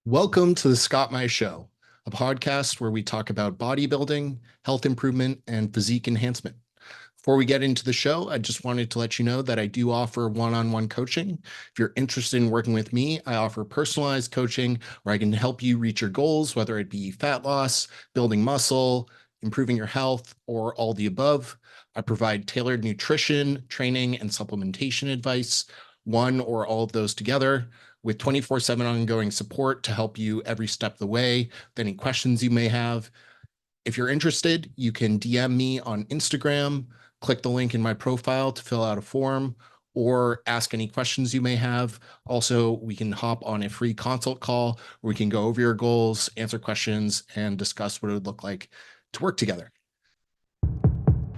Welcome to the Scott My Show, a podcast where we talk about bodybuilding, health improvement, and physique enhancement. Before we get into the show, I just wanted to let you know that I do offer one-on-one coaching. If you're interested in working with me, I offer personalized coaching where I can help you reach your goals, whether it be fat loss, building muscle, improving your health, or all the above. I provide tailored nutrition, training, and supplementation advice, one or all of those together, with 24/7 ongoing support to help you every step of the way with any questions you may have. If you're interested, you can DM me on Instagram, click the link in my profile to fill out a form, or ask any questions you may have. Also, we can hop on a free consult call where we can go over your goals, answer questions, and discuss what it would look like to work together.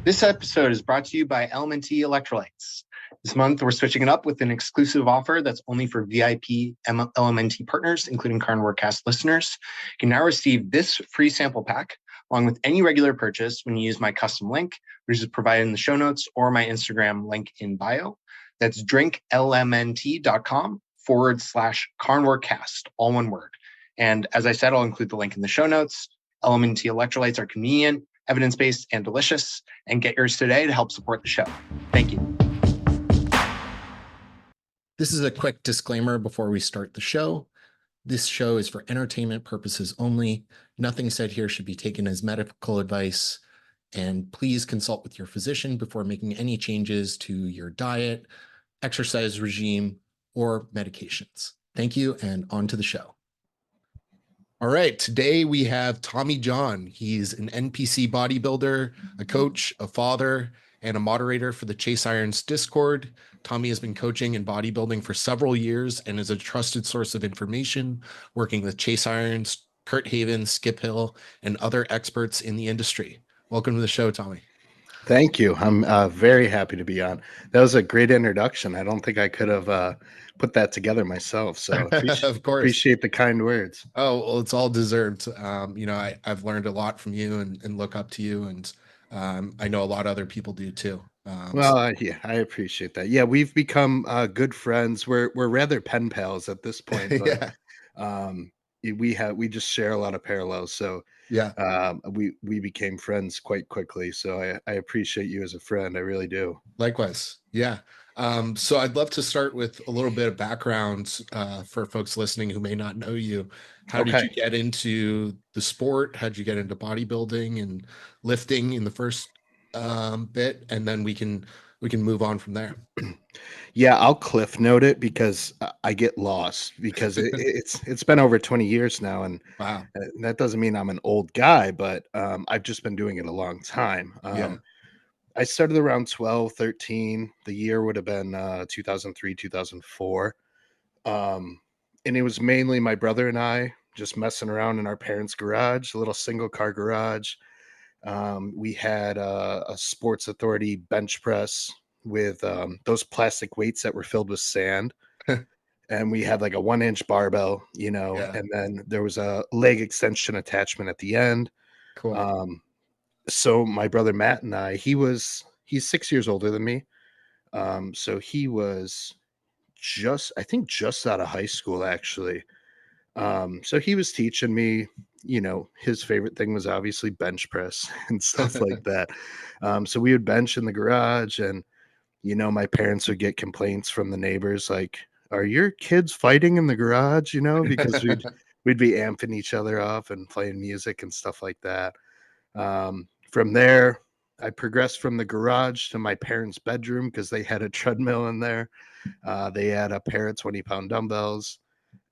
This episode is brought to you by LMNT Electrolytes. This month, we're switching it up with an exclusive offer that's only for VIP LMNT partners, including Carnivorecast listeners. You can now receive this free sample pack along with any regular purchase when you use my custom link, which is provided in the show notes or my Instagram link in bio. That's drinklmnt.com/Carnivorecast, all one word. And as I said, I'll include the link in the show notes. LMNT Electrolytes are convenient, evidence-based, and delicious, and get yours today to help support the show. Thank you. This is a quick disclaimer before we start the show. This show is for entertainment purposes only. Nothing said here should be taken as medical advice, and please consult with your physician before making any changes to your diet, exercise regime, or medications. Thank you, and on to the show. All right, today we have Tommy John. He's an NPC bodybuilder, a coach, a father, and a moderator for the Chase Irons Discord. Tommy has been coaching in bodybuilding for several years and is a trusted source of information, working with Chase Irons, Kurt Haven, Skip Hill, and other experts in the industry. Welcome to the show, Tommy. Thank you. I'm very happy to be on. That was a great introduction. I don't think I could have put that together myself. So Of course. appreciate the kind words. Oh, well, it's all deserved. I've learned a lot from you and look up to you. And I know a lot of other people do too. Yeah, I appreciate that. Yeah, we've become good friends. We're rather pen pals at this point, but Yeah, we just share a lot of parallels. So yeah. we became friends quite quickly. So I appreciate you as a friend. I really do. Likewise. Yeah. So I'd love to start with a little bit of background for folks listening who may not know you. How did Okay. you get into the sport? How did you get into bodybuilding and lifting in the first bit? And then we can move on from there. Yeah, I'll cliff note it because I get lost because it's been over 20 years now, and Wow. that doesn't mean I'm an old guy, but I've just been doing it a long time. Yeah. I started around 12, 13. The year would have been 2003, 2004. And it was mainly my brother and I just messing around in our parents' garage, a little single car garage. We had a Sports Authority bench press with those plastic weights that were filled with sand. And we had like a 1-inch barbell, Yeah. and then there was a leg extension attachment at the end. Cool. So my brother Matt and he's 6 years older than me. So he was I think just out of high school actually. So he was teaching me, his favorite thing was obviously bench press and stuff like that. So we would bench in the garage, and my parents would get complaints from the neighbors like, "Are your kids fighting in the garage?" Because we'd be amping each other up and playing music and stuff like that. From there, I progressed from the garage to my parents' bedroom because they had a treadmill in there. They had a pair of 20-pound dumbbells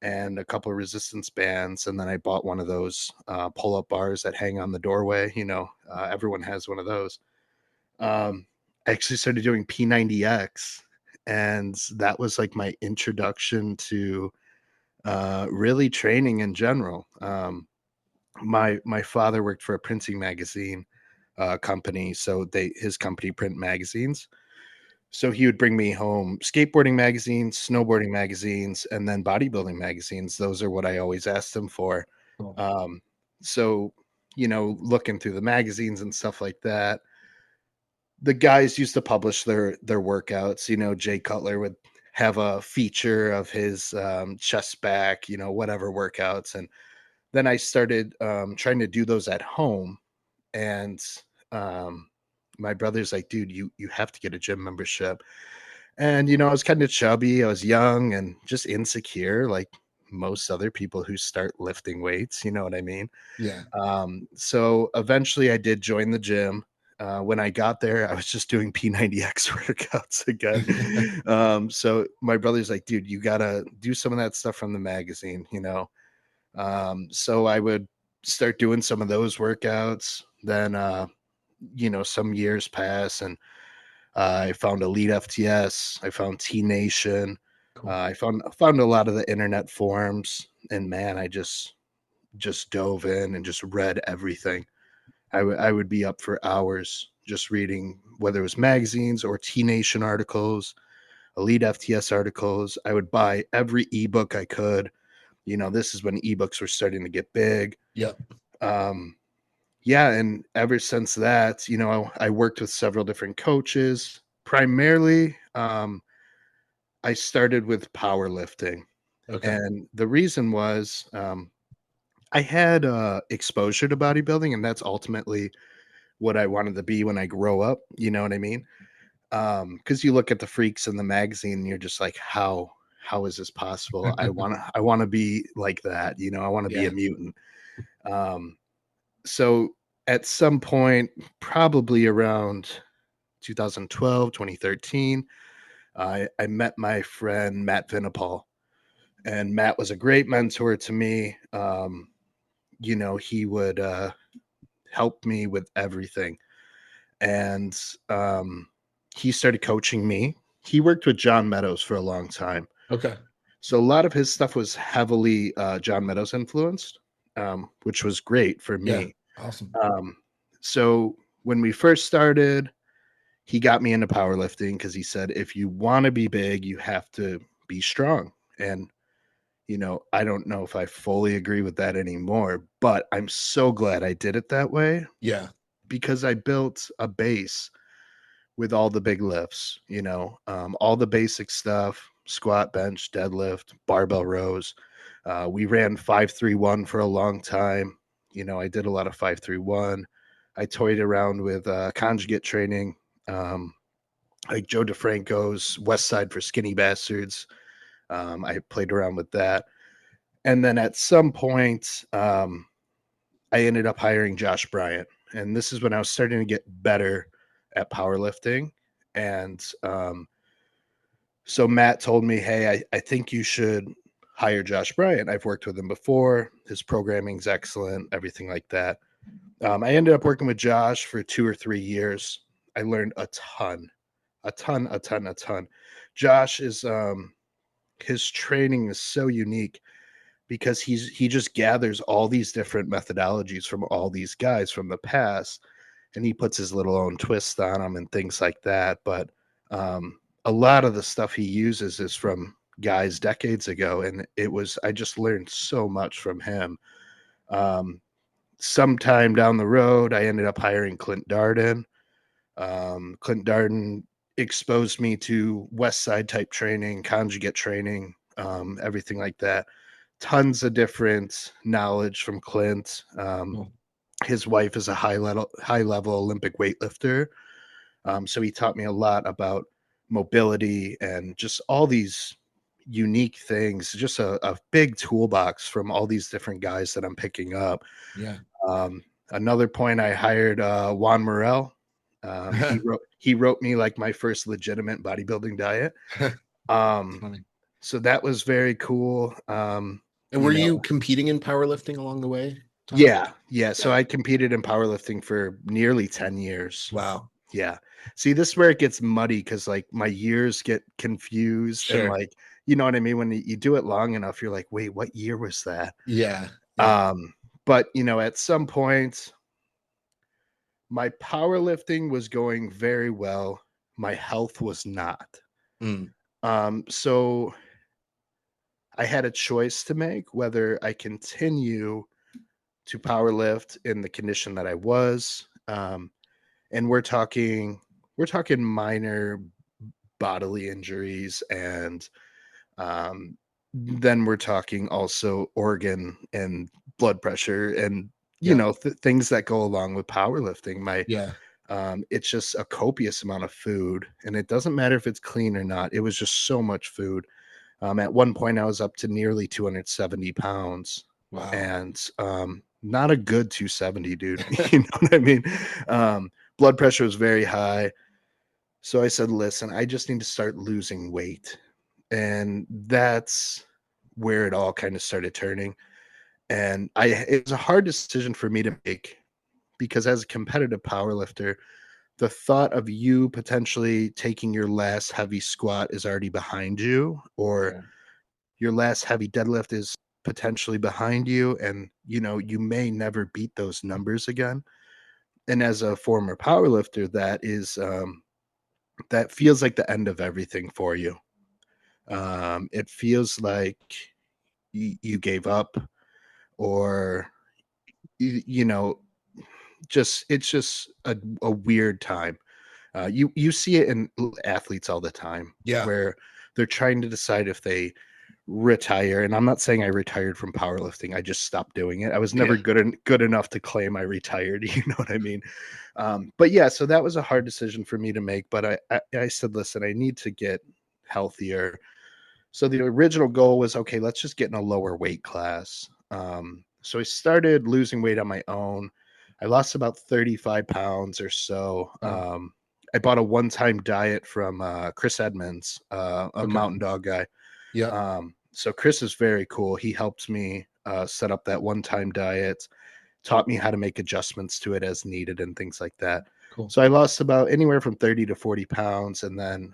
and a couple of resistance bands, and then I bought one of those pull-up bars that hang on the doorway. Everyone has one of those. I actually started doing P90X, and that was like my introduction to really training in general. My father worked for a printing magazine company, so his company print magazines. So he would bring me home skateboarding magazines, snowboarding magazines, and then bodybuilding magazines. Those are what I always asked him for. Cool. So, looking through the magazines and stuff like that, the guys used to publish their workouts. Jay Cutler would have a feature of his chest back, whatever workouts. And then I started trying to do those at home. And um, my brother's like, dude, you have to get a gym membership. And I was kind of chubby, I was young and just insecure, like most other people who start lifting weights, you know what I mean? Yeah. So eventually I did join the gym. When I got there, I was just doing P90X workouts again. So my brother's like, dude, you gotta do some of that stuff from the magazine. So I would start doing some of those workouts. Then some years pass, and I found Elite FTS, I found T Nation, Cool. I found a lot of the internet forums, and man, I just dove in and just read everything. I would be up for hours just reading, whether it was magazines or T Nation articles, Elite FTS articles. I would buy every ebook I could. This is when ebooks were starting to get big. Yep. Um, yeah, and ever since that, I worked with several different coaches. Primarily, I started with powerlifting, Okay. and the reason was I had exposure to bodybuilding, and that's ultimately what I wanted to be when I grow up. You know what I mean? Because you look at the freaks in the magazine, and you're just like, how is this possible? I wanna be like that. I want to be a Yeah. mutant. Um, so at some point, probably around 2012, 2013, I met my friend Matt Vinipal, and Matt was a great mentor to me. He would help me with everything, and he started coaching me. He worked with John Meadows for a long time, Okay. so a lot of his stuff was heavily John Meadows influenced, which was great for Yeah. me. Awesome. So when we first started, he got me into powerlifting because he said, if you want to be big, you have to be strong. And, I don't know if I fully agree with that anymore, but I'm so glad I did it that way Yeah. because I built a base with all the big lifts, all the basic stuff, squat, bench, deadlift, barbell rows. We ran 5-3-1 for a long time. I did a lot of 5-3-1. I toyed around with conjugate training, um, like Joe DeFranco's West Side for Skinny Bastards. I played around with that. And then at some point, I ended up hiring Josh Bryant. And this is when I was starting to get better at powerlifting. And so Matt told me, hey, I think you should hire Josh Bryant. I've worked with him before. His programming's excellent, everything like that. I ended up working with Josh for 2 or 3 years. I learned a ton, a ton, a ton, a ton. Josh is his training is so unique because he just gathers all these different methodologies from all these guys from the past, and he puts his little own twist on them and things like that. But a lot of the stuff he uses is from guys decades ago, and I just learned so much from him. Um, Sometime down the road, I ended up hiring Clint Darden. Clint Darden exposed me to West Side type training, conjugate training, everything like that. Tons of different knowledge from Clint. Cool. His wife is a high level Olympic weightlifter, so he taught me a lot about mobility and just all these unique things. Just a big toolbox from all these different guys that I'm picking up. Yeah. Another point, I hired Juan Morel. He wrote me like my first legitimate bodybuilding diet. Um, Funny. so that was very cool. And were you competing in powerlifting along the way, Tom? Yeah. So Yeah. I competed in powerlifting for nearly 10 years. Wow. Yeah. See, this is where it gets muddy because like my years get confused and Sure. like, you know what I mean? When you do it long enough, you're like, wait, what year was that? Yeah. Yeah. Um, but at some point, my powerlifting was going very well. My health was not. Mm. So I had a choice to make whether I continue to powerlift in the condition that I was. And we're talking minor bodily injuries, and then we're talking also organ and blood pressure and Yeah. things that go along with powerlifting. Yeah. It's just a copious amount of food, and it doesn't matter if it's clean or not. It was just so much food. At one point, I was up to nearly 270 pounds, Wow. and not a good 270, dude. You know what I mean? Blood pressure was very high. So I said, listen, I just need to start losing weight. And that's where it all kind of started turning. And it was a hard decision for me to make because as a competitive powerlifter, the thought of you potentially taking your last heavy squat is already behind you, or Yeah. your last heavy deadlift is potentially behind you, and you may never beat those numbers again. And as a former powerlifter, that feels like the end of everything for you. It feels like you gave up, or you know just it's just a weird time. You see it in athletes all the time Yeah. where they're trying to decide if they retire. And I'm not saying I retired from powerlifting. I just stopped doing it. I was never Yeah. good enough to claim I retired. You know what I mean? But yeah, so that was a hard decision for me to make. But I said, listen, I need to get healthier. So the original goal was, okay, let's just get in a lower weight class. So I started losing weight on my own. I lost about 35 pounds or so. Oh, I bought a one-time diet from Chris Edmonds, a okay. mountain dog guy. Yeah. So Chris is very cool. He helped me set up that one-time diet, taught me how to make adjustments to it as needed and things like that. Cool. So I lost about anywhere from 30 to 40 pounds. And then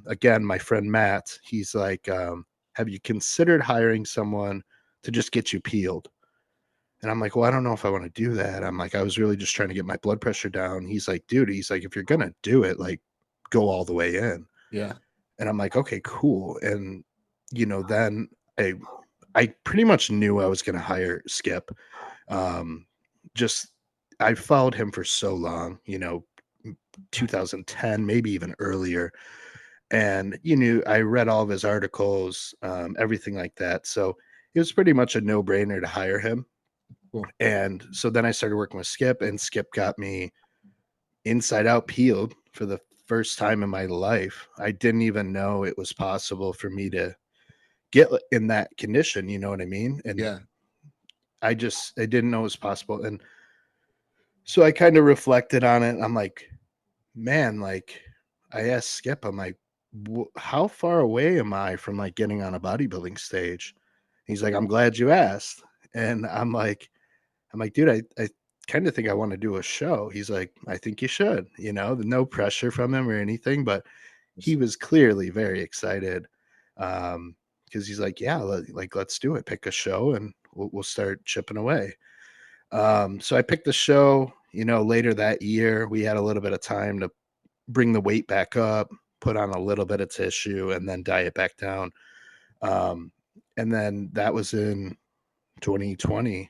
again, my friend Matt, he's like, have you considered hiring someone to just get you peeled? And I'm like, well, I don't know if I want to do that. I'm like, I was really just trying to get my blood pressure down. He's like, dude, he's like, if you're going to do it, like, go all the way in. Yeah. And I'm like, okay, cool. And, then I, I pretty much knew I was going to hire Skip. Um, just I followed him for so long, 2010, maybe even earlier. And I read all of his articles, everything like that. So it was pretty much a no-brainer to hire him. Cool. And so then I started working with Skip, and Skip got me inside out peeled for the first time in my life. I didn't even know it was possible for me to get in that condition, you know what I mean? And Yeah. I didn't know it was possible. And so I kind of reflected on it. I'm like, man, like I asked Skip, I'm like, how far away am I from like getting on a bodybuilding stage? He's like, I'm glad you asked. And I'm like, dude, I kind of think I want to do a show. He's like, I think you should, no pressure from him or anything, but he was clearly very excited. Because he's like, yeah, let's do it. Pick a show and we'll start chipping away. So I picked the show, later that year. We had a little bit of time to bring the weight back up, put on a little bit of tissue, and then diet back down. Um, and then that was in 2020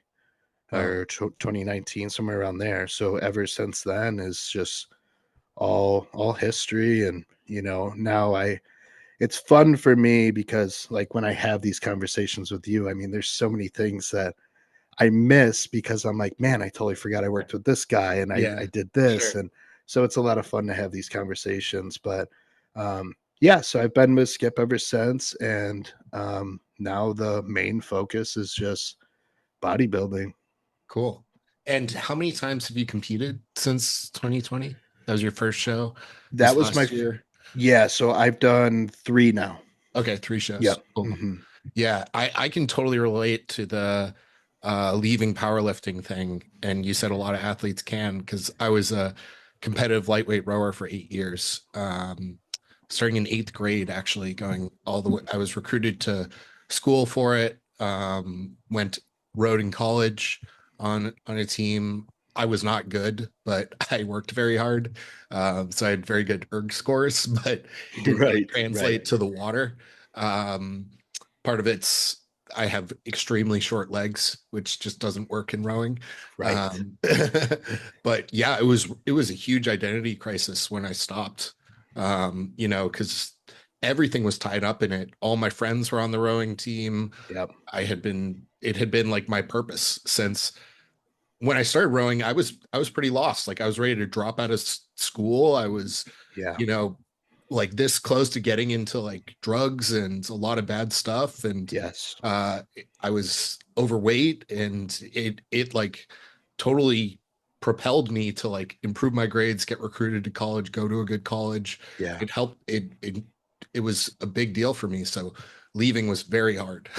Wow. or 2019, somewhere around there. So ever since then is just all history. And now it's fun for me because like when I have these conversations with you, I mean, there's so many things that I miss because I'm like, man, I totally forgot I worked with this guy and I Yeah. did this. Sure. And so it's a lot of fun to have these conversations. But yeah, so I've been with Skip ever since. And now the main focus is just bodybuilding. Cool. And how many times have you competed since 2020? That was your first show That this was last year? yeah. So I've done 3 now. Okay, three shows. Yep. Cool. Hmm. Yeah, I can totally relate to the leaving powerlifting thing. And you said a lot of athletes can because I was a competitive lightweight rower for 8 years. Starting in eighth grade, actually going all the way. I was recruited to school for it. Went rode in college on a team. I was not good, but I worked very hard. So I had very good erg scores, but it didn't really Right. Right. translate to the water. Um, Part of it's I have extremely short legs, which just doesn't work in rowing. Right. Um, but yeah, it was a huge identity crisis when I stopped. Because everything was tied up in it. All my friends were on the rowing team. Yep. It had been like my purpose since when I started rowing. I was pretty lost. Like I was ready to drop out of school. I was, Yeah. you know, like this close to getting into like drugs and a lot of bad stuff. And Yes. uh I was overweight, and it like totally propelled me to like improve my grades, get recruited to college, go to a good college. Yeah. It helped it was a big deal for me. So leaving was very hard.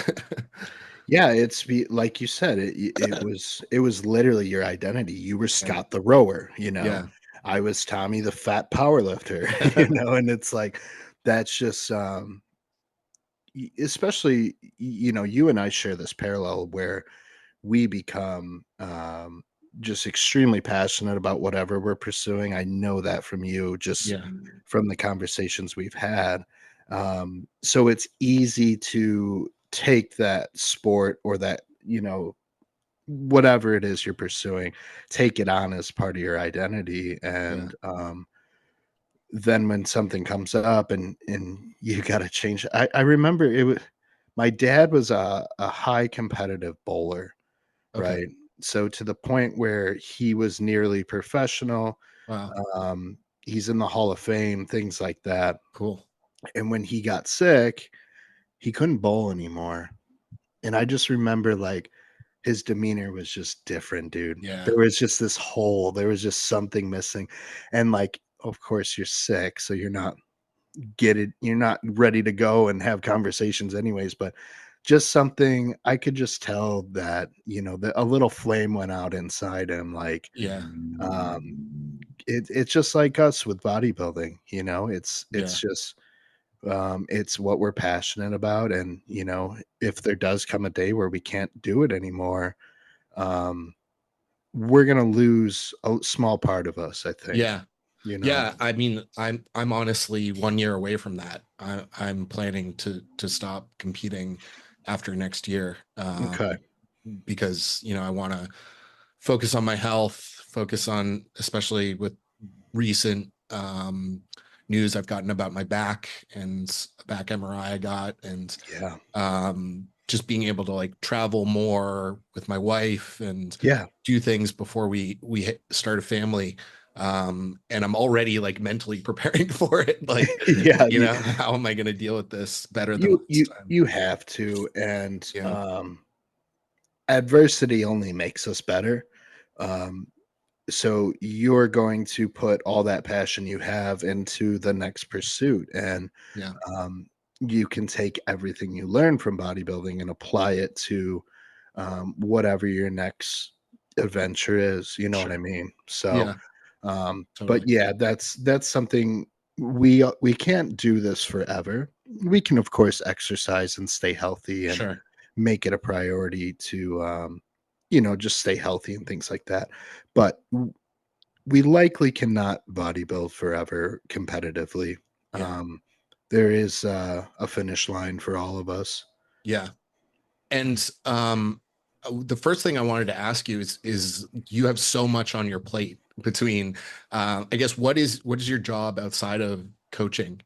Yeah, like you said, it was literally your identity. You were Yeah. Scott the rower, you know. Yeah. I was Tommy the fat power lifter, you know, and it's like that's just especially you know, you and I share this parallel where we become just extremely passionate about whatever we're pursuing. I know that from you, just Yeah. from the conversations we've had. So it's easy to take that sport or that, you know, whatever it is you're pursuing, take it on as part of your identity. Yeah. And then when something comes up and you got to change, I remember it was my dad was a high competitive bowler, Okay. right? So to the point where he was nearly professional, Wow. um, he's in the Hall of Fame, things like that. Cool. And when he got sick, he couldn't bowl anymore. And I just remember like his demeanor was just different, dude. Yeah. There was just this hole, there was just something missing. And like, of course, you're sick, so you're not ready to go and have conversations anyways, but just something I could just tell that, you know, that a little flame went out inside him. Like, Yeah. um, it's just like us with bodybuilding, you know, it's Yeah. just, it's what we're passionate about. And, you know, if there does come a day where we can't do it anymore, um, we're going to lose a small part of us, I think, Yeah. you know? Yeah, I mean, I'm honestly 1 year away from that. I'm planning to stop competing after next year, Okay. because I want to focus on my health, focus on, especially with recent news I've gotten about my back and a back MRI I got, and Yeah. just being able to like travel more with my wife and Yeah. do things before we start a family. And I'm already like mentally preparing for it. Like, Yeah. how am I going to deal with this better than You last you time? you have to, and, Yeah. adversity only makes us better. Um, so you're going to put all that passion you have into the next pursuit, and, Yeah. um, you can take everything you learn from bodybuilding and apply it to, whatever your next adventure is, you know what I Sure. mean? So, Yeah. but Totally. yeah, that's something we can't do this forever. We can, of course, exercise and stay healthy and Sure. make it a priority to, you know, just stay healthy and things like that. But we likely cannot bodybuild forever competitively. Yeah. Um, there is a finish line for all of us. Yeah. And the first thing I wanted to ask you is you have so much on your plate between, I guess, what is your job outside of coaching?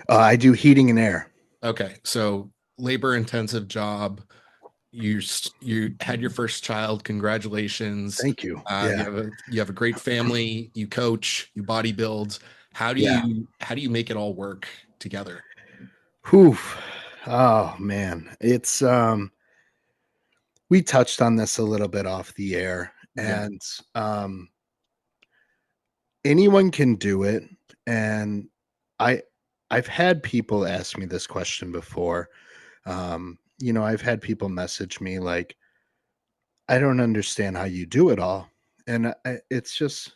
I do heating and air. Okay, so labor intensive job. You had your first child. Congratulations. Thank you. Yeah. You have a great family. You coach. You bodybuild. Yeah. How do you make it all work together? Whew. Oh man. It's we touched on this a little bit off the air, Yeah. and um anyone can do it. And I I've had people ask me this question before. You know, I've had people message me like, I don't understand how you do it all. And it's just,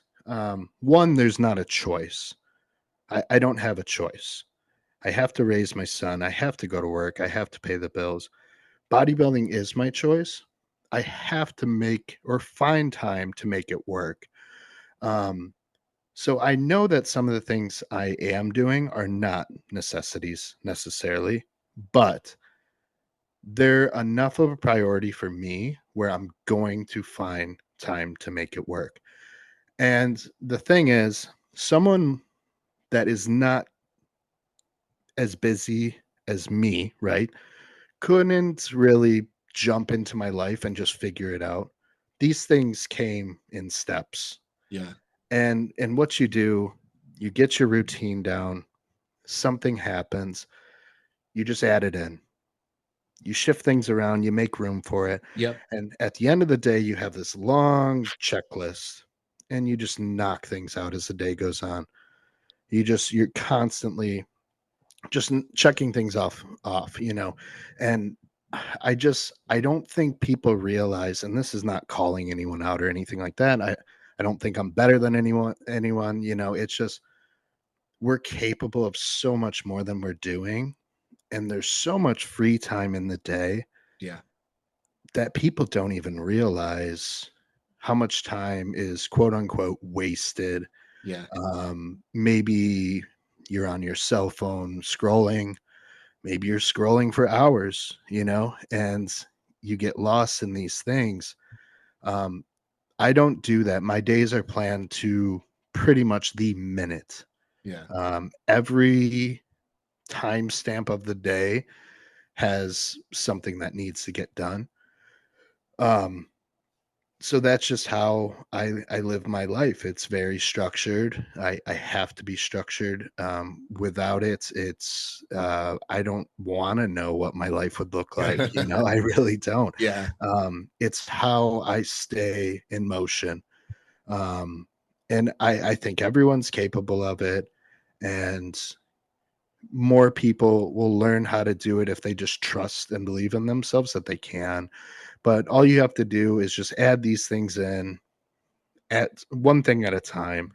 one, there's not a choice. I don't have a choice. I have to raise my son. I have to go to work. I have to pay the bills. Bodybuilding is my choice. I have to make or find time to make it work. Um, so I know that some of the things I am doing are not necessities necessarily, but they're enough of a priority for me where I'm going to find time to make it work. And the thing is, someone that is not as busy as me, right, couldn't really jump into my life and just figure it out. These things came in steps. Yeah. And what you do, you get your routine down, something happens, you just add it in. You shift things around, you make room for it. Yep. And at the end of the day, you have this long checklist and you just knock things out as the day goes on. You're constantly just checking things off. And I don't think people realize, and this is not calling anyone out or anything like that. I don't think I'm better than anyone. It's just we're capable of so much more than we're doing. And there's so much free time in the day Yeah. that people don't even realize how much time is quote unquote wasted. Yeah. Maybe you're on your cell phone scrolling, maybe you're scrolling for hours, and you get lost in these things. Um, I don't do that. My days are planned to pretty much the minute. Yeah. Every timestamp of the day has something that needs to get done. Um, so that's just how I live my life. It's very structured. I have to be structured. Without it, I don't want to know what my life would look like. I really don't. Yeah. It's how I stay in motion. Um, and I think everyone's capable of it. And more people will learn how to do it if they just trust and believe in themselves that they can. But all you have to do is just add these things in at one thing at a time.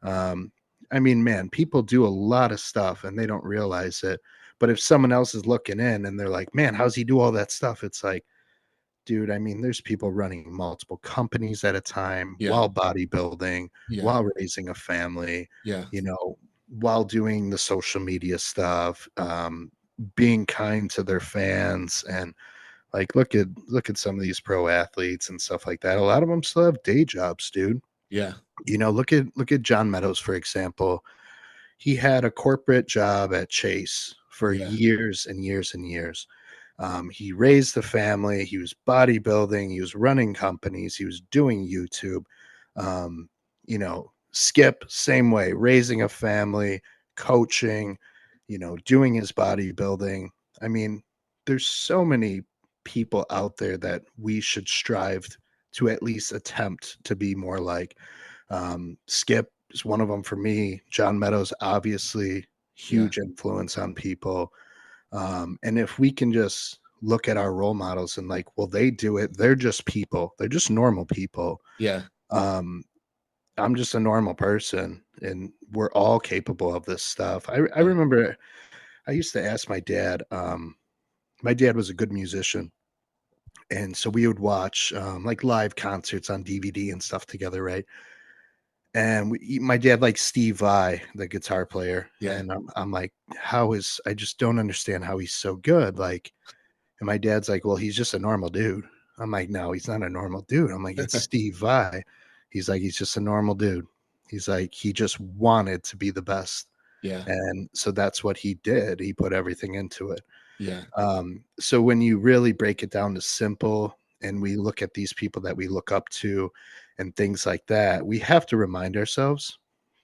Um, I mean, man, people do a lot of stuff and they don't realize it. But if someone else is looking in and they're like, man, how's he do all that stuff? It's like, dude, I mean, there's people running multiple companies at a time Yeah. while bodybuilding, Yeah. while raising a family, Yeah. you know, while doing the social media stuff, being kind to their fans. And like, look at some of these pro athletes and stuff like that. A lot of them still have day jobs, dude. Yeah. Look at John Meadows, for example. He had a corporate job at Chase for Yeah. years and years and years. He raised the family. He was bodybuilding. He was running companies. He was doing YouTube. Skip, same way, raising a family, coaching, doing his bodybuilding. I mean, there's so many people out there that we should strive to at least attempt to be more like. Skip is one of them for me. John Meadows, obviously, Yeah. huge influence on people. And if we can just look at our role models and like, well, they do it. They're just people. They're just normal people. Yeah. Um, I'm just a normal person, and we're all capable of this stuff. I Yeah. remember I used to ask my dad. My dad was a good musician, and so we would watch like live concerts on DVD and stuff together, right? And my dad likes Steve Vai, the guitar player, Yeah. and I'm like, I just don't understand how he's so good. Like, and my dad's like, well, he's just a normal dude. I'm like, no, he's not a normal dude. I'm like, it's Steve Vai. He's like, he's just a normal dude. He's like, he just wanted to be the best. Yeah. And so that's what he did. He put everything into it. Yeah. So when you really break it down to simple and we look at these people that we look up to and things like that, we have to remind ourselves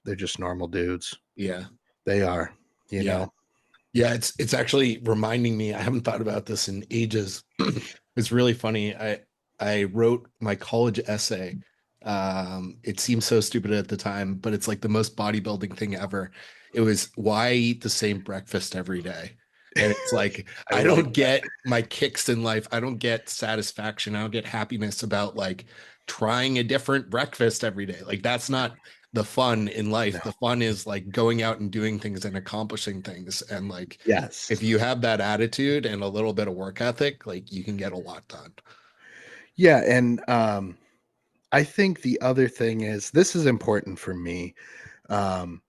they're just normal dudes. Yeah. They are, you Yeah. know. Yeah, it's actually reminding me. I haven't thought about this in ages. It's really funny. I wrote my college essay. It seems so stupid at the time, but it's like the most bodybuilding thing ever. It was why I eat the same breakfast every day. And it's like I I like don't that. get my kicks in life. I don't get satisfaction. I don't get happiness about like trying a different breakfast every day. Like that's not the fun in life. No. The fun is like going out and doing things and accomplishing things. And like Yes. if you have that attitude and a little bit of work ethic, like you can get a lot done. Yeah, and I think the other thing is this is important for me. Um,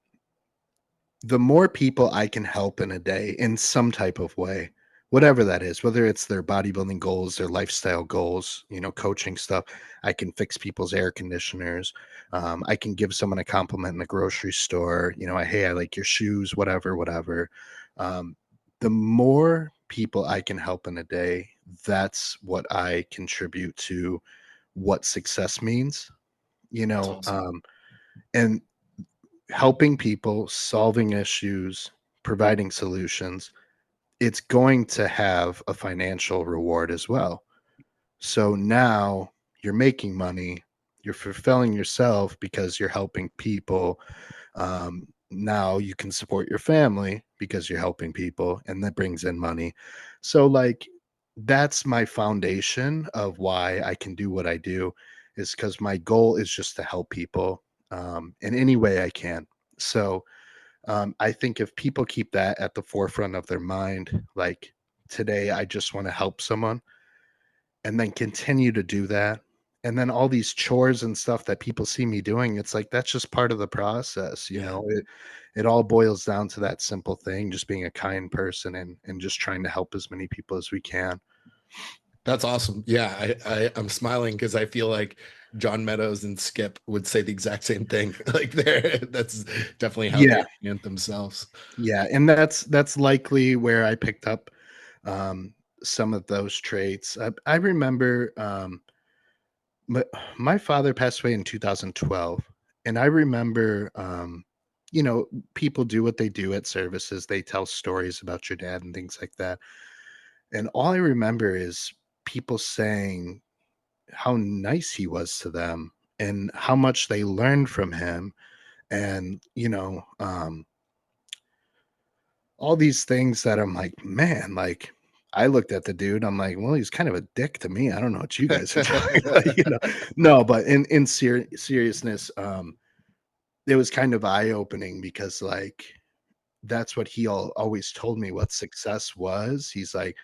the more people I can help in a day in some type of way, whatever that is, whether it's their bodybuilding goals, their lifestyle goals, coaching stuff, I can fix people's air conditioners. I can give someone a compliment in the grocery store. Hey, I like your shoes, whatever, whatever. Um, the more people I can help in a day, that's what I contribute to what success means, That's awesome. and helping people, solving issues, providing solutions, it's going to have a financial reward as well. So now you're making money, you're fulfilling yourself because you're helping people. Now you can support your family because you're helping people, and that brings in money. So, like, that's my foundation of why I can do what I do, is because my goal is just to help people in any way I can. So, I think if people keep that at the forefront of their mind, like today, I just want to help someone and then continue to do that. And then all these chores and stuff that people see me doing, it's like that's just part of the process, you Yeah. know. It all boils down to that simple thing, just being a kind person and just trying to help as many people as we can. That's awesome. Yeah, I'm smiling because I feel like John Meadows and Skip would say the exact same thing. Like that's definitely how they Yeah, orient themselves. yeah, and that's likely where I picked up um, some of those traits. I remember my, my father passed away in 2012, and I remember people do what they do at services. They tell stories about your dad and things like that. And all I remember is people saying how nice he was to them and how much they learned from him. And, all these things that I'm like, man, like I looked at the dude, I'm like, well, he's kind of a dick to me. I don't know what you guys are talking about. No, but in seriousness, it was kind of eye opening because like that's what he always told me what success was. He's like,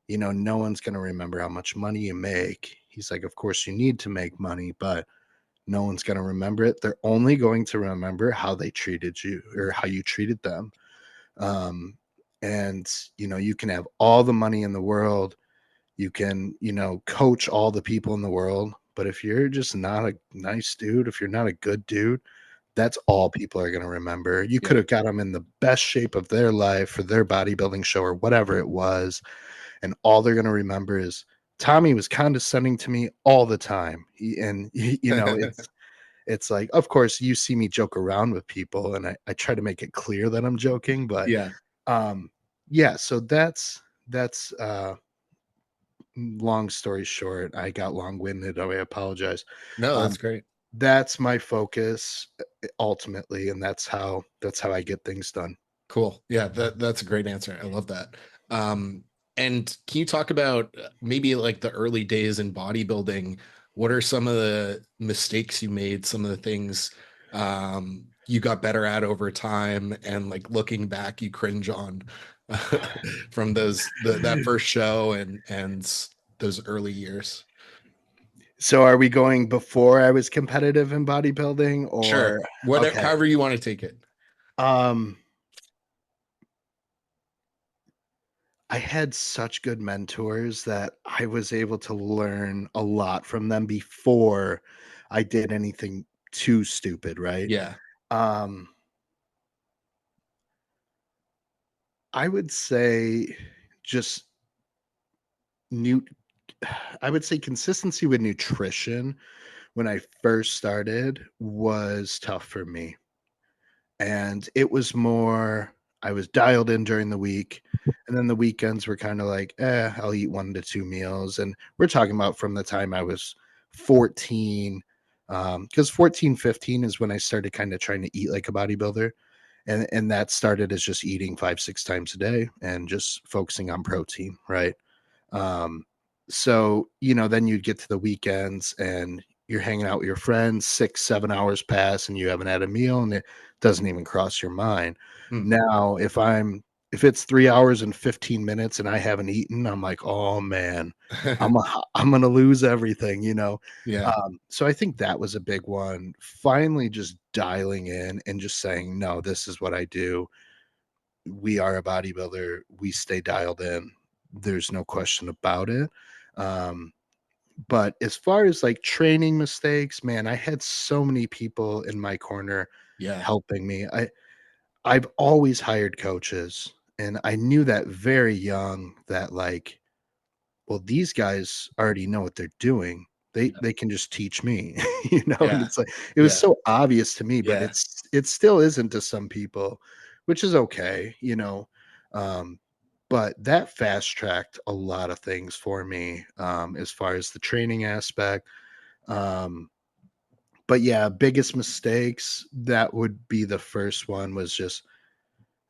no one's going to remember how much money you make. He's like, of course you need to make money, but no one's going to remember it. They're only going to remember how they treated you or how you treated them. Um, and you can have all the money in the world. You can, coach all the people in the world. But if you're just not a nice dude, if you're not a good dude, that's all people are going to remember. You could Yeah. have got them in the best shape of their life for their bodybuilding show or whatever it was. And all they're going to remember is Tommy was condescending to me all the time. It's like, of course, you see me joke around with people and I try to make it clear that I'm joking, but Yeah. um, yeah, so that's long story short. I got long-winded. I apologize. No, that's Um, great. that's my focus ultimately, and that's how I get things done. Cool. Yeah, that's a great answer. I love that. And can you talk about maybe like the early days in bodybuilding? What are some of the mistakes you made, some of the things you got better at over time, and like looking back, you cringe on from that first show and those early years? So are we going before I was competitive in bodybuilding Sure. or Whatever, okay. however you want to take it. Um I had such good mentors that I was able to learn a lot from them before I did anything too stupid, right? Yeah. Um I would say just new I would say consistency with nutrition when I first started was tough for me. And it was more I was dialed in during the week, and then the weekends were kind of like, I'll eat 1 to 2 meals. And we're talking about from the time I was 14, because 14, 15 is when I started kind of trying to eat like a bodybuilder. And that started as just eating 5, 6 times a day and just focusing on protein, right? Um, so, then you'd get to the weekends and you're hanging out with your friends, 6, 7 hours pass and you haven't had a meal and it doesn't even cross your mind. Hmm. Now, if it's 3 hours and 15 minutes and I haven't eaten, I'm like, oh man, I'm gonna lose everything. Yeah. So I think that was a big one. Finally, just dialing in and just saying, no, this is what I do. We are a bodybuilder. We stay dialed in. There's no question about it. Um, but as far as like training mistakes, man, I had so many people in my corner Yeah. helping me. I've always hired coaches. And I knew that very young that like, well, these guys already know what they're doing. They can just teach me, and Yeah. it's like it was Yeah. so obvious to me, but Yeah. it still isn't to some people, which is okay. Um, but that fast tracked a lot of things for me, as far as the training aspect. Um, but yeah, biggest mistakes, that would be the first one, was just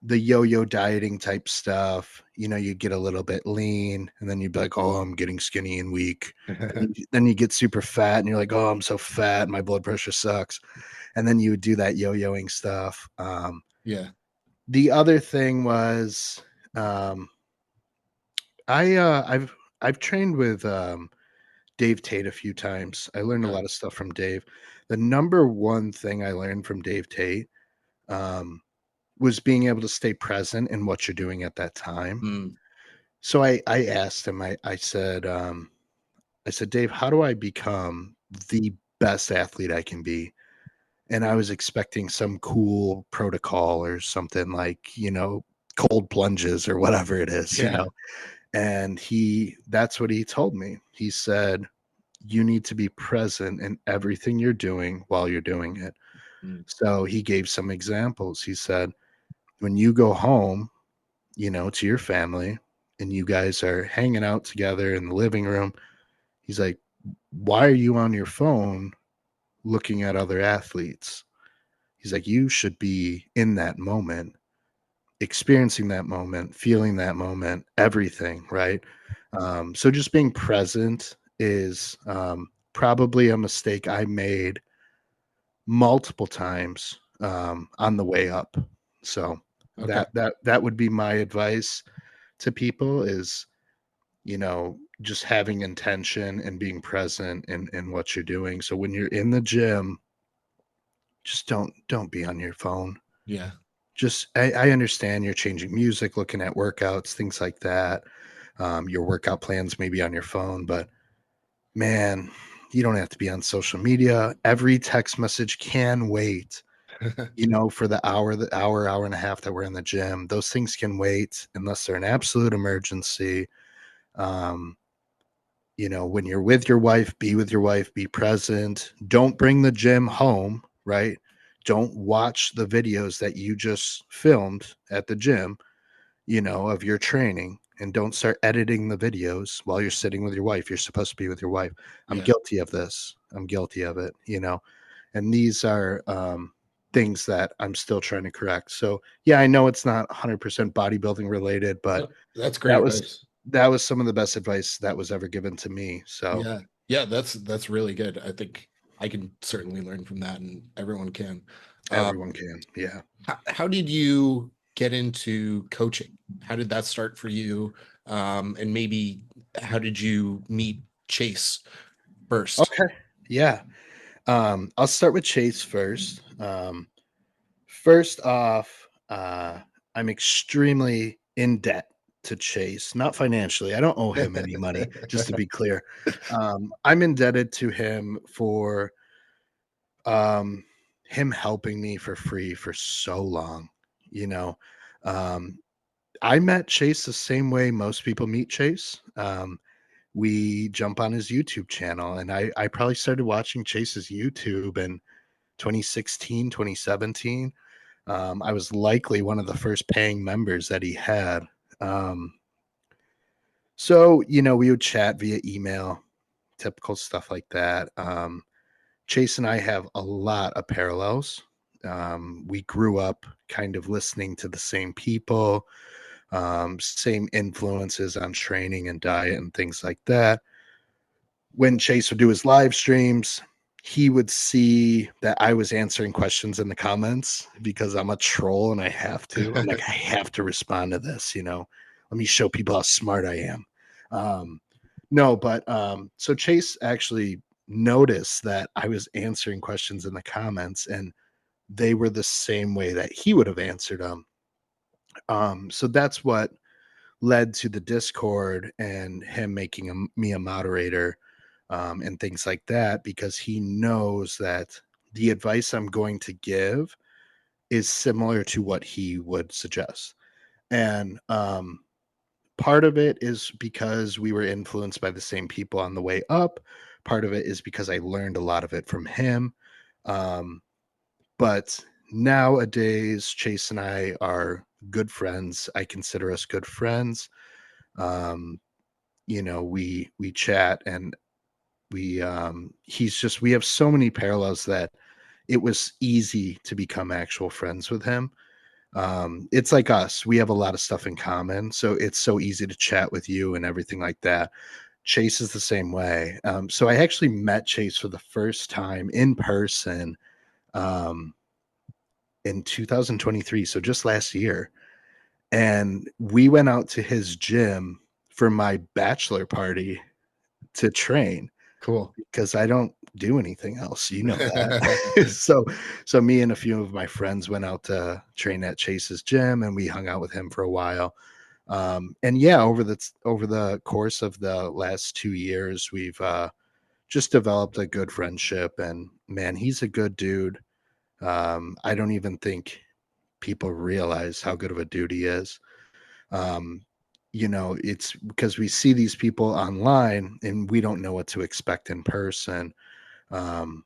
the yo-yo dieting type stuff. You get a little bit lean and then you'd be like, oh, I'm getting skinny and weak. Then you get super fat and you're like, oh, I'm so fat, my blood pressure sucks. And then you would do that yo-yoing stuff. Yeah. The other thing was, um, I've trained with Dave Tate a few times. I learned a Okay. lot of stuff from Dave. The number one thing I learned from Dave Tate, um, was being able to stay present in what you're doing at that time. Mm. So I asked him, I said, Dave, how do I become the best athlete I can be? And I was expecting some cool protocol or something like, cold plunges or whatever it is. Yeah. And that's what he told me. He said, you need to be present in everything you're doing while you're doing it. Mm. So he gave some examples. He said, when you go home, to your family and you guys are hanging out together in the living room, he's like, why are you on your phone looking at other athletes? He's like, you should be in that moment, experiencing that moment, feeling that moment, everything, right? So just being present is, probably a mistake I made multiple times, on the way up. So Okay. that would be my advice to people is, just having intention and being present in what you're doing. So when you're in the gym, just don't be on your phone. Yeah. Just I understand you're changing music, looking at workouts, things like that. Your workout plans may be on your phone, but man, you don't have to be on social media. Every text message can wait. For the hour and a half that we're in the gym, those things can wait unless they're an absolute emergency. Um, when you're with your wife, be with your wife, be present. Don't bring the gym home, right? Don't watch the videos that you just filmed at the gym, of your training. And don't start editing the videos while you're sitting with your wife. You're supposed to be with your wife. I'm Yeah. guilty of this. I'm guilty of it. And these are, things that I'm still trying to correct. So, yeah, I know it's not 100% bodybuilding related, but That's great that was advice. that was some of the best advice that was ever given to me. So Yeah. Yeah. That's really good. I think I can certainly learn from that, and everyone can. everyone can. Yeah. How did you get into coaching? How did that start for you? And maybe how did you meet Chase first? Okay. Yeah. I'll start with Chase first. First off, I'm extremely in debt to Chase, not financially. I don't owe him any money, just to be clear. I'm indebted to him for, um, him helping me for free for so long. You know, um, I met Chase the same way most people meet Chase. We jump on his YouTube channel, and I probably started watching Chase's YouTube in 2016, 2017. I was likely one of the first paying members that he had. Um, so, we would chat via email, typical stuff like that. Chase and I have a lot of parallels. We grew up kind of listening to the same people, same influences on training and diet and things like that. When Chase would do his live streams, he would see that I was answering questions in the comments because I'm a troll and I have to. I'm like, I have to respond to this. Let me show people how smart I am. Um, no, but so Chase actually noticed that I was answering questions in the comments and they were the same way that he would have answered them. So that's what led to the Discord and him making me a moderator, and things like that, because he knows that the advice I'm going to give is similar to what he would suggest. And part of it is because we were influenced by the same people on the way up. Part of it is because I learned a lot of it from him. Um, but nowadays, Chase and I are good friends. I consider us good friends. Um, we chat, and we have so many parallels that it was easy to become actual friends with him. It's like us. We have a lot of stuff in common. So it's so easy to chat with you and everything like that. Chase is the same way. So I actually met Chase for the first time in person um, in 2023. So just last year. And we went out to his gym for my bachelor party to train Cool. because I don't do anything else. You know that. So me and a few of my friends went out to train at Chase's gym, and we hung out with him for a while. And yeah, over the course of the last 2 years, we've just developed a good friendship. And man, he's a good dude. I don't even think people realize how good of a dude he is. Um, it's because we see these people online and we don't know what to expect in person. Um,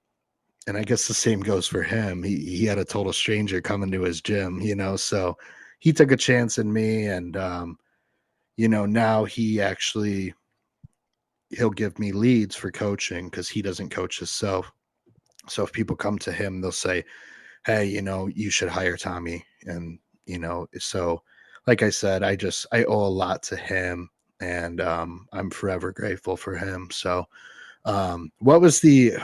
and I guess the same goes for him. He had a total stranger coming to his gym, so he took a chance in me. And now he'll give me leads for coaching because he doesn't coach himself. So if people come to him, they'll say, hey, you should hire Tommy. And so like I said, I owe a lot to him, and I'm forever grateful for him. So what was the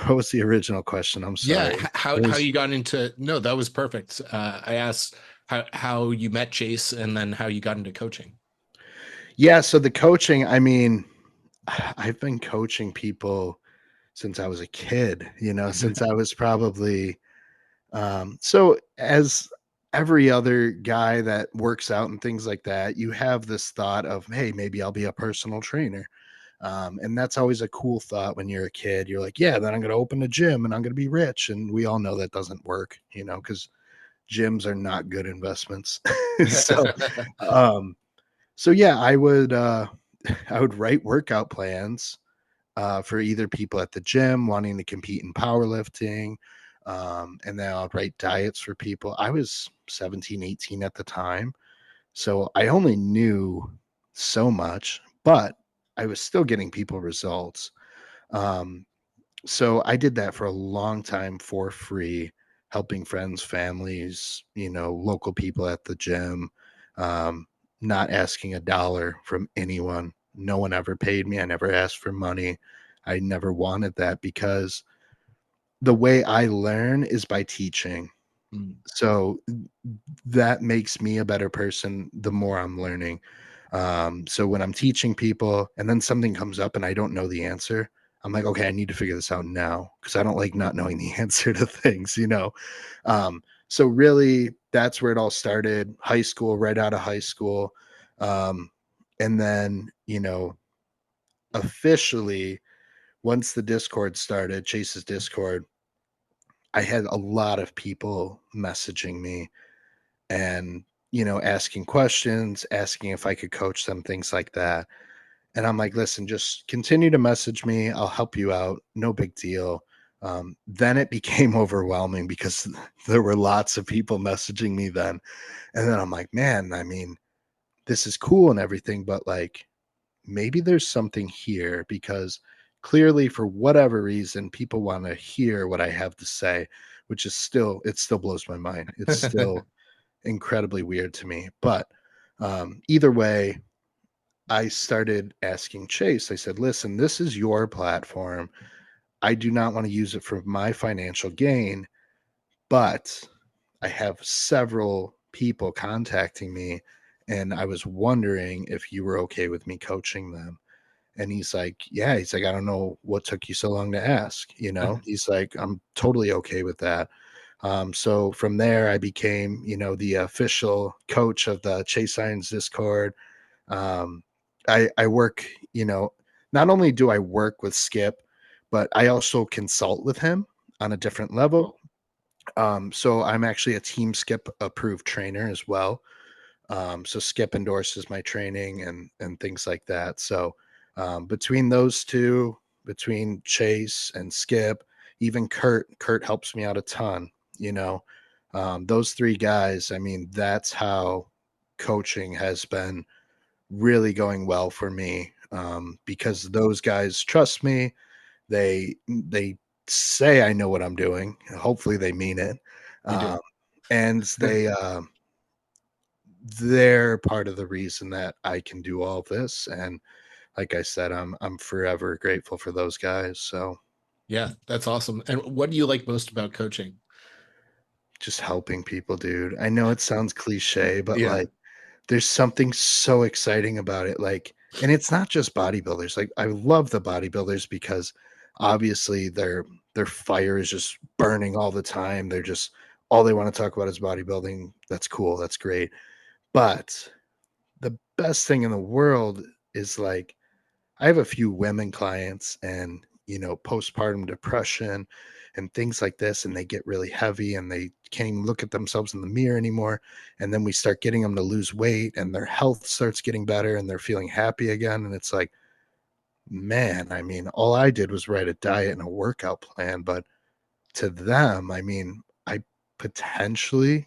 original question? I'm Yeah, sorry. It how was you got into, no, that was perfect. I asked how you met Chase and then how you got into coaching. Yeah, so the coaching, I mean, I've been coaching people since I was a kid, since I was probably so as every other guy that works out and things like that, you have this thought of, hey, maybe I'll be a personal trainer. And that's always a cool thought when you're a kid. You're like, yeah, then I'm going to open a gym and I'm going to be rich. And we all know that doesn't work, because gyms are not good investments. so, um, so yeah, I would write workout plans for either people at the gym wanting to compete in powerlifting. And then I'll write diets for people. I was 17, 18 at the time. So I only knew so much, but I was still getting people results. Um, so I did that for a long time for free, helping friends, families, local people at the gym, um, not asking a dollar from anyone. No one ever paid me. I never asked for money. I never wanted that because the way I learn is by teaching. Mm. So that makes me a better person the more I'm learning. So when I'm teaching people and then something comes up and I don't know the answer, I'm like, okay, I need to figure this out now because I don't like not knowing the answer to things. So really, that's where it all started. High school, right out of high school. Um, and then, officially, once the Discord started, Chase's Discord, I had a lot of people messaging me and, asking questions, asking if I could coach them, things like that. And I'm like, listen, just continue to message me. I'll help you out. No big deal. Then it became overwhelming because there were lots of people messaging me then. And then I'm like, man, I mean, this is cool and everything, but like maybe there's something here because clearly for whatever reason, people want to hear what I have to say, which is it still blows my mind. It's still incredibly weird to me. But either way, I started asking Chase. I said, listen, this is your platform. I do not want to use it for my financial gain, but I have several people contacting me, and I was wondering if you were okay with me coaching them. And he's like, yeah, he's like, I don't know what took you so long to ask. He's like, I'm totally okay with that. So from there, I became, the official coach of the Chase Science Discord. Um, I work, not only do I work with Skip, but I also consult with him on a different level. Cool. So I'm actually a Team Skip approved trainer as well. So Skip endorses my training and things like that. So between those two, between Chase and Skip, even Kurt helps me out a ton. You know, those three guys. I mean, that's how coaching has been really going well for me, because those guys trust me. They say I know what I'm doing. Hopefully, they mean it. You do. Um, and they're part of the reason that I can do all this. And like I said, I'm forever grateful for those guys. So Yeah, that's awesome. And what do you like most about coaching? just helping people, dude. I know it sounds cliche, but Yeah, like there's something so exciting about it. Like, and it's not just bodybuilders. Like, I love the bodybuilders because obviously their fire is just burning all the time. They're just all they want to talk about is bodybuilding. That's cool. That's great. But the best thing in the world is like I have a few women clients and, postpartum depression and things like this, and they get really heavy and they can't even look at themselves in the mirror anymore. And then we start getting them to lose weight and their health starts getting better and they're feeling happy again. And it's like, man, I mean, all I did was write a diet and a workout plan. But to them, I mean, I potentially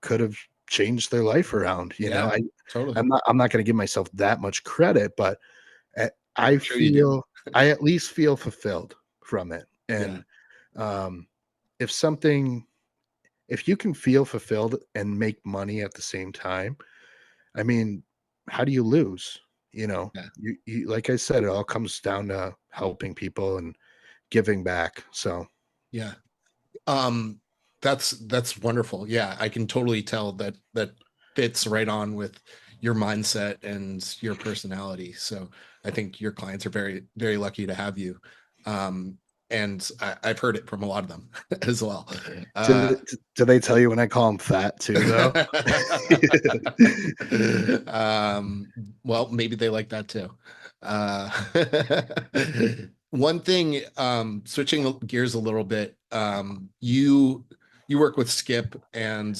could have changed their life around. yeah, totally. I'm not going to give myself that much credit, but I I'm sure you do. feel I at least feel fulfilled from it. Yeah, And um, if something, if you can feel fulfilled and make money at the same time, I mean, how do you lose? yeah, You like I said, it all comes down to helping people and giving back. So yeah. Um, that's wonderful. Yeah, I can totally tell that that fits right on with your mindset and your personality. So I think your clients are very, very lucky to have you. Um, and I've heard it from a lot of them as well. do, do they tell you when I call them fat too, though? um, well, maybe they like that too. Uh, one thing, switching gears a little bit, you work with Skip, and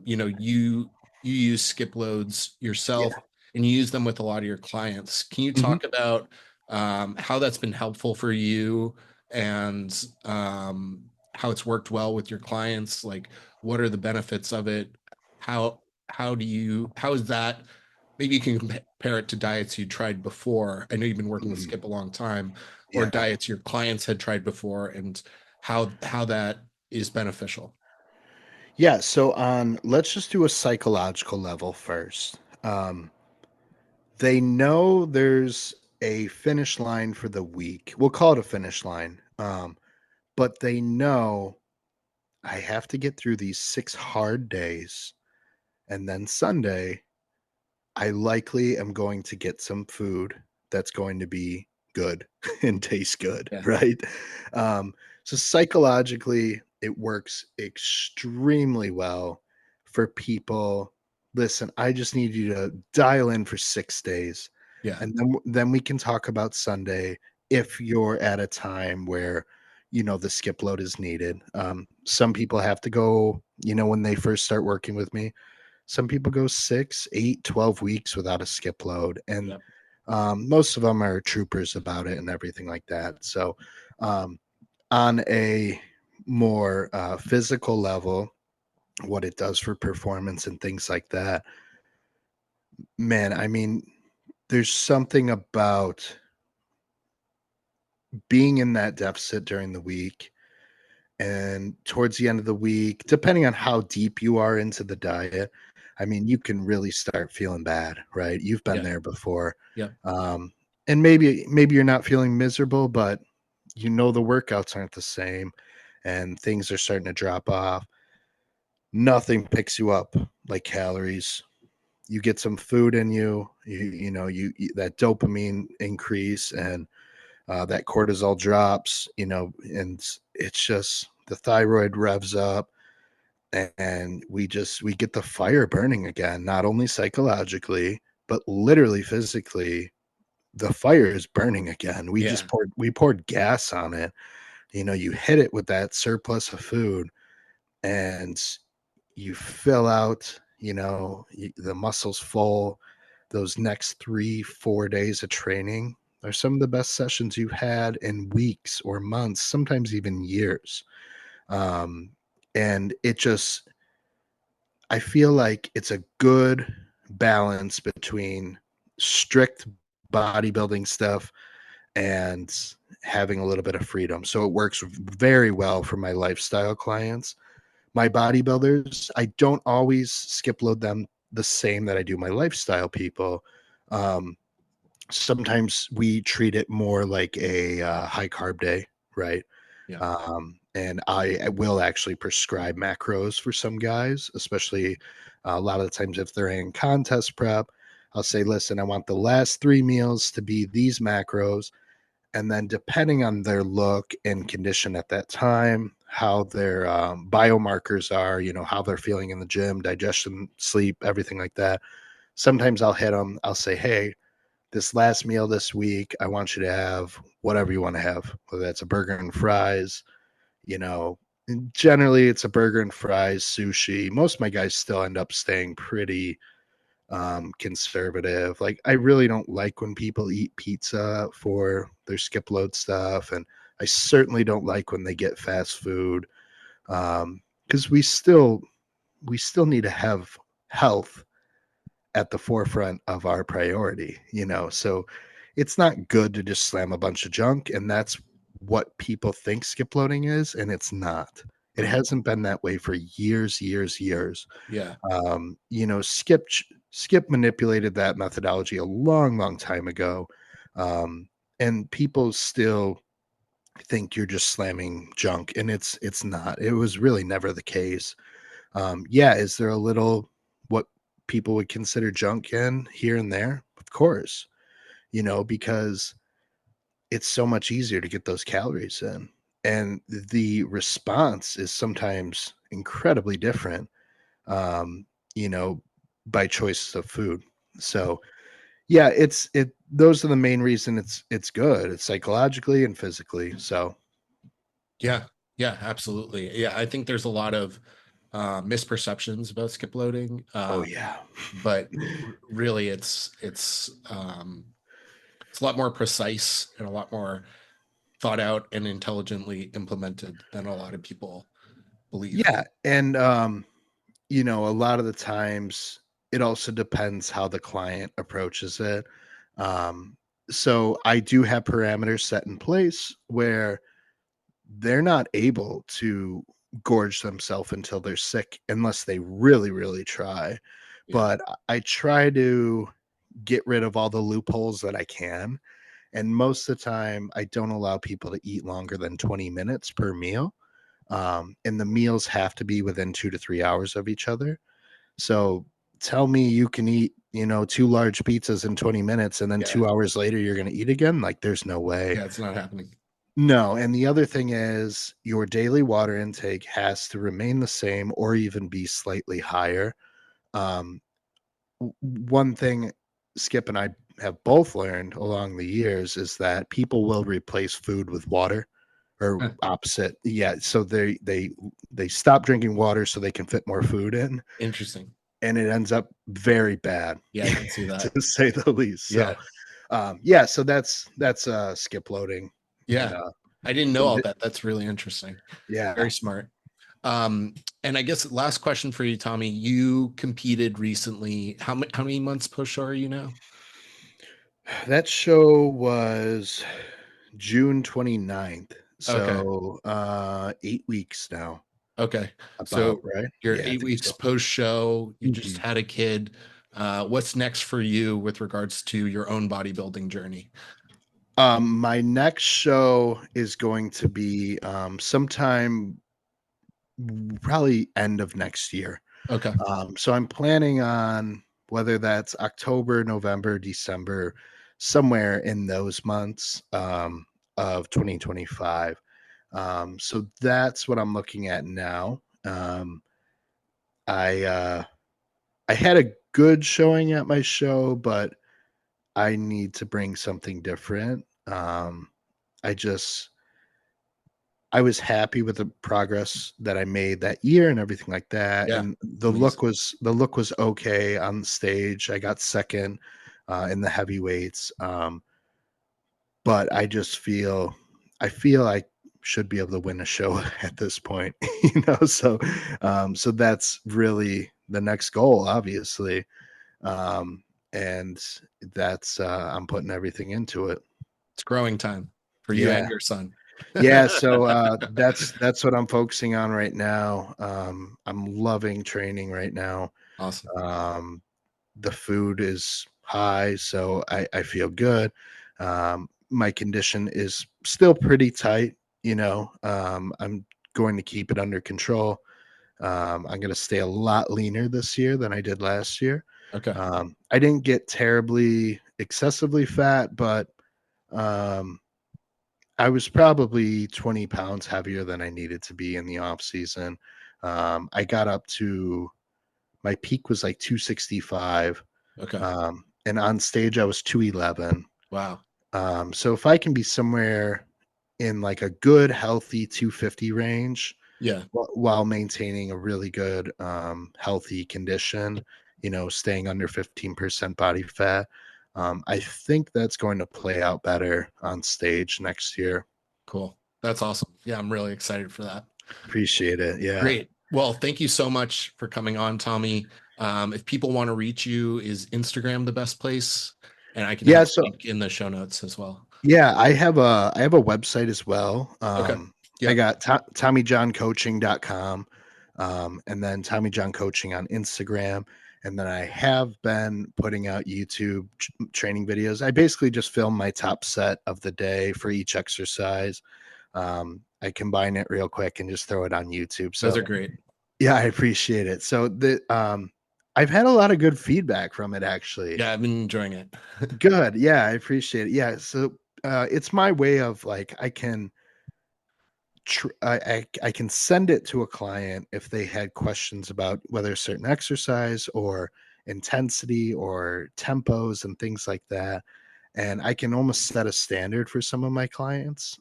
you use Skip loads yourself, Yeah. and you use them with a lot of your clients. Can you Mhm. talk about how that's been helpful for you, and how it's worked well with your clients? Like, what are the benefits of it? How how is that? Maybe you can compare it to diets you tried before. I know you've been working with Mhm. Skip a long time, or Yeah. diets your clients had tried before, and how that is beneficial. Yeah. So on, let's just do a psychological level first. They know there's a finish line for the week. We'll call it a finish line. But they know I have to get through these 6 hard days. And then Sunday, I likely am going to get some food that's going to be good and taste good, Yeah, right? Um, so psychologically, it works extremely well for people. Listen, I just need you to dial in for 6 days, yeah, and then we can talk about Sunday if you're at a time where the skip load is needed. Some people have to go, when they first start working with me, some people go 6, 8, 12 weeks without a skip load. And yeah, most of them are troopers about it and everything like that. So, um, on a more physical level, what it does for performance and things like that, man, I mean, there's something about being in that deficit during the week and towards the end of the week, depending on how deep you are into the diet, I mean, you can really start feeling bad, right? You've been yeah, there before. yeah, Um, and maybe you're not feeling miserable, but the workouts aren't the same and things are starting to drop off. Nothing picks you up like calories. You get some food in you, that dopamine increase and that cortisol drops, and it's just the thyroid revs up and we get the fire burning again, not only psychologically, but literally physically. The fire is burning again. yeah, We poured gas on it. You hit it with that surplus of food and you fill out, the muscle's full. Those next 3-4 days of training are some of the best sessions you've had in weeks or months, sometimes even years. Um, and I feel like it's a good balance between strict bodybuilding stuff and having a little bit of freedom. So it works very well for my lifestyle clients. My bodybuilders, I don't always skip load them the same that I do my lifestyle people. Um, Sometimes we treat it more like a high carb day, right? Yeah. And I will actually prescribe macros for some guys, especially a lot of the times if they're in contest prep. I'll say, listen, I want the last 3 meals to be these macros. And then depending on their look and condition at that time, how their biomarkers are, how they're feeling in the gym, digestion, sleep, everything like that. Sometimes I'll hit them. I'll say, hey, this last meal this week, I want you to have whatever you want to have, whether that's a burger and fries, you know, and generally it's a burger and fries, sushi. Most of my guys still end up staying pretty conservative. Like, I really don't like when people eat pizza for their skip load stuff. And I certainly don't like when they get fast food. Because we still need to have health at the forefront of our priority, so it's not good to just slam a bunch of junk, and that's what people think skip loading is, and it's not. It Mhm. hasn't been that way for years. Yeah. Skip manipulated that methodology a long time ago, um, and people still think you're just slamming junk, and it's not. It was really never the case. Yeah, is there a little what people would consider junk in here and there? Of course, because it's so much easier to get those calories in. And the response is sometimes incredibly different, um, you know, by choices of food. So yeah, those are the main reason it's good. It's psychologically and physically. So Yeah. Yeah, absolutely. Yeah, I think there's a lot of misperceptions about skip loading. oh yeah. But really it's a lot more precise and a lot more thought out and intelligently implemented than a lot of people believe. Yeah, and a lot of the times it also depends how the client approaches it. Um, so I do have parameters set in place where they're not able to gorge themselves until they're sick unless they really try. Yeah. But I try to get rid of all the loopholes that I can. And most of the time, I don't allow people to eat longer than 20 minutes per meal. And the meals have to be within 2 to 3 hours of each other. So tell me you can eat, 2 large pizzas in 20 minutes and then Yeah. 2 hours later you're going to eat again. Like, there's no way. Yeah, it's not happening. No. And the other thing is your daily water intake has to remain the same or even be slightly higher. Um, One thing Skip and I have both learned along the years is that people will replace food with water or Huh. opposite. Yeah. So they stop drinking water so they can fit more food in, Interesting. and it ends up very bad, Yeah, I can see that. to say the least. So Yeah. yeah, so that's skip loading. And Yeah. I didn't know all th- that. That's really interesting. yeah. Very smart. And I guess last question for you, Tommy. You competed recently. How many months post show are you now? That show was June 29th. Okay. So 8 weeks now. Okay. About, So right? you're Yeah, I eight think weeks so. post show. You just Mhm. had a kid. What's next for you with regards to your own bodybuilding journey? My next show is going to be sometime probably end of next year. Okay. So I'm planning on whether that's October, November, December, somewhere in those months of 2025. So that's what I'm looking at now. I I had a good showing at my show, but I need to bring something different. I just I was happy with the progress that I made that year and everything like that. Yeah. And It's amazing. the look was okay on the stage. I got second in the heavyweights. But I feel I should be able to win a show at this point, you know. So so that's really the next goal, obviously. Um, and that's I'm putting everything into it. It's growing time for you and Yeah. your son. Yeah, so that's what I'm focusing on right now. I'm loving training right now. Awesome. Um, the food is high, so I feel good. My condition is still pretty tight, you know. I'm going to keep it under control. I'm going to stay a lot leaner this year than I did last year. Okay. I didn't get terribly excessively fat, but um, I was probably 20 pounds heavier than I needed to be in the off season. I got up to my peak was like 265. Okay. And on stage I was 211. Wow. So if I can be somewhere in like a good, healthy 250 range Yeah. while maintaining a really good, healthy condition, you know, staying under 15% body fat, I think that's going to play out better on stage next year. Cool. That's awesome. Yeah, I'm really excited for that. Appreciate it. Yeah. Great. Well, thank you so much for coming on, Tommy. If people want to reach you, is Instagram the best place? And I can have Yeah. a So link in the show notes as well. yeah, I have a website as well. Okay. I Yep. got TommyJohnCoaching.com, and then Tommy John Coaching on Instagram. And then I have been putting out YouTube training videos. I basically just film my top set of the day for each exercise. I combine it real quick and just throw it on YouTube. Those So are great. yeah, I appreciate it. So I've had a lot of good feedback from it actually. Yeah, I've been enjoying it. Good. Yeah, I appreciate it. Yeah. So it's my way of like I can I can send it to a client if they had questions about whether a certain exercise or intensity or tempos and things like that. And I can almost set a standard for some of my clients,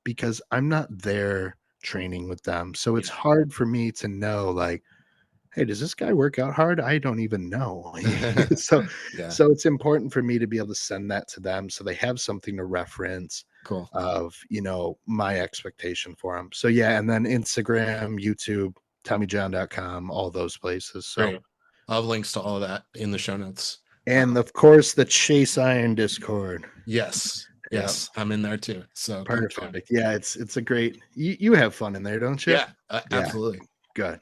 because I'm not there training with them. So it's Yeah. hard for me to know like, hey, does this guy work out hard? I don't even know. so Yeah. so it's important for me to be able to send that to them so they have something to reference Cool. of, you know, my expectation for them. So yeah, and then Instagram, YouTube, TommyJohn.com, all those places. So Great. I'll have links to all of that in the show notes. and of course the Chase Iron Discord. Yes. Yeah, Yes. I'm in there too. So come join. perfect. Yeah, it's a great you have fun in there, don't you? Yeah, Yeah, absolutely. good.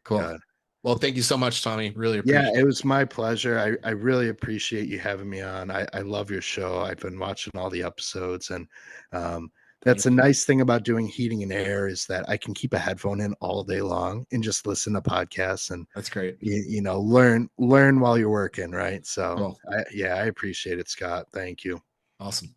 Cool. Good. Well, thank you so much, Tommy. Really Yeah, appreciate it it. was my pleasure. I really appreciate you having me on. I love your show. I've been watching all the episodes, and that's Thank a you. nice thing about doing heating and air is that I can keep a headphone in all day long and just listen to podcasts and That's great. you know learn while you're working, right? So Cool. yeah, I appreciate it, Scott. Thank you. Awesome.